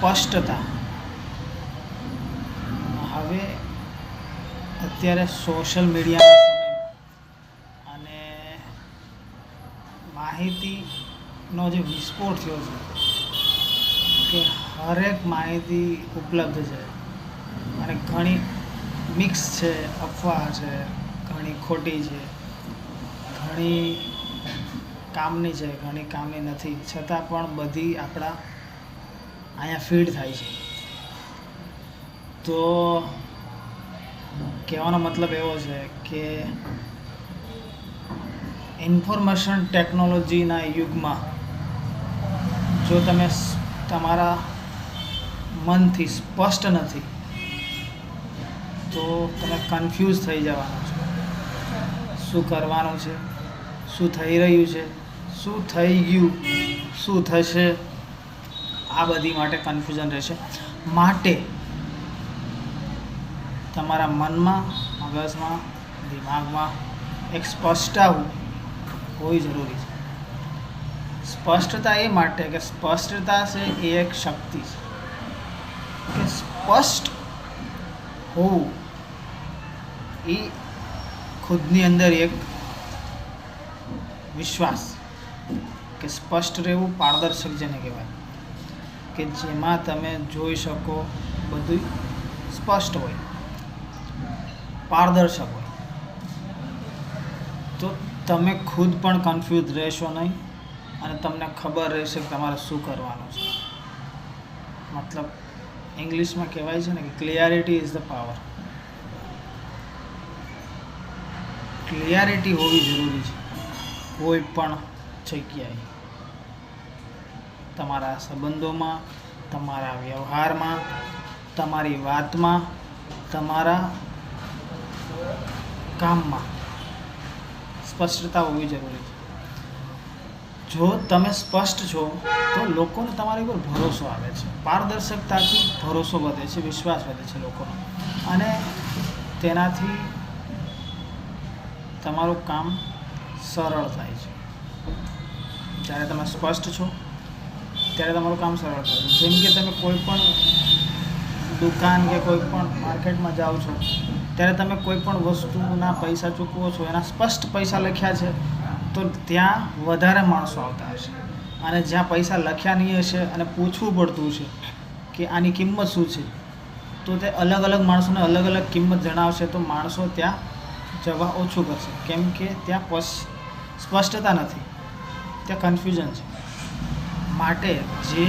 સ્પષ્ટતા. હવે અત્યારે સોશિયલ મીડિયાના સમયમાં અને માહિતીનો જે વિસ્ફોટ થયો છે કે હરેક માહિતી ઉપલબ્ધ છે અને ઘણી મિક્સ છે, અફવા છે, ઘણી ખોટી છે, ઘણી કામની છે, ઘણી કામની નથી, છતાં પણ બધી આપણા અહીંયા ફીડ થાય છે. તો કહેવાનો મતલબ એવો છે કે ઇન્ફોર્મેશન ટેકનોલોજીના યુગમાં જો તમે તમારા મનથી સ્પષ્ટ નથી તો તમે કન્ફ્યુઝ થઈ જવાના છો. શું કરવાનું છે, શું થઈ રહ્યું છે, શું થઈ ગયું, શું થશે, આ બધી માટે કન્ફ્યુઝન રહેશે. માટે તમારા મનમાં, મગજમાં, દિમાગમાં એક સ્પષ્ટતા હોવી જરૂરી છે. સ્પષ્ટતા એ માટે કે સ્પષ્ટતા છે એ એક શક્તિ છે. કે સ્પષ્ટ હોવું એ ખુદની અંદર એક વિશ્વાસ, કે સ્પષ્ટ રહેવું, પારદર્શક જેને કહેવાય, કે જેમાં તમે જોઈ શકો બધું સ્પષ્ટ હોય, પારદર્શક હોય, તો તમે ખુદ પણ કન્ફ્યુઝ રહેશો નહીં અને તમને ખબર રહેશે કે તમારે શું કરવાનું છે. મતલબ ઇંગ્લિશમાં કહેવાય છે ને કે clarity is the power. Clarity હોવી જરૂરી છે કોઈ પણ જગ્યાએ, તમારા સંબંધોમાં, તમારા વ્યવહારમાં, તમારી વાતમાં, તમારા કામમાં સ્પષ્ટતા હોવી જરૂરી છે. જો તમે સ્પષ્ટ છો તો લોકોને તમારી ઉપર ભરોસો આવે છે. પારદર્શકતાથી ભરોસો વધે છે, વિશ્વાસ વધે છે લોકોનો, અને તેનાથી તમારું કામ સરળ થાય છે. જ્યારે તમે સ્પષ્ટ છો ત્યારે તમારું કામ સરળ થાય છે. જેમ કે તમે કોઈ પણ દુકાન કે કોઈ પણ માર્કેટમાં જાઓ છો ત્યારે તમે કોઈ પણ વસ્તુના પૈસા ચૂકવો છો, એના સ્પષ્ટ પૈસા લખ્યા છે તો ત્યાં વધારે માણસો આવતા હશે, અને જ્યાં પૈસા લખ્યા નહીં હશે અને પૂછવું પડતું છે કે આની કિંમત શું છે, તો તે અલગ અલગ માણસોને અલગ અલગ કિંમત જણાવશે, તો માણસો ત્યાં જવા ઓછું કરશે. કેમ કે ત્યાં સ્પષ્ટતા નથી, ત્યાં કન્ફ્યુઝન છે. માટે જે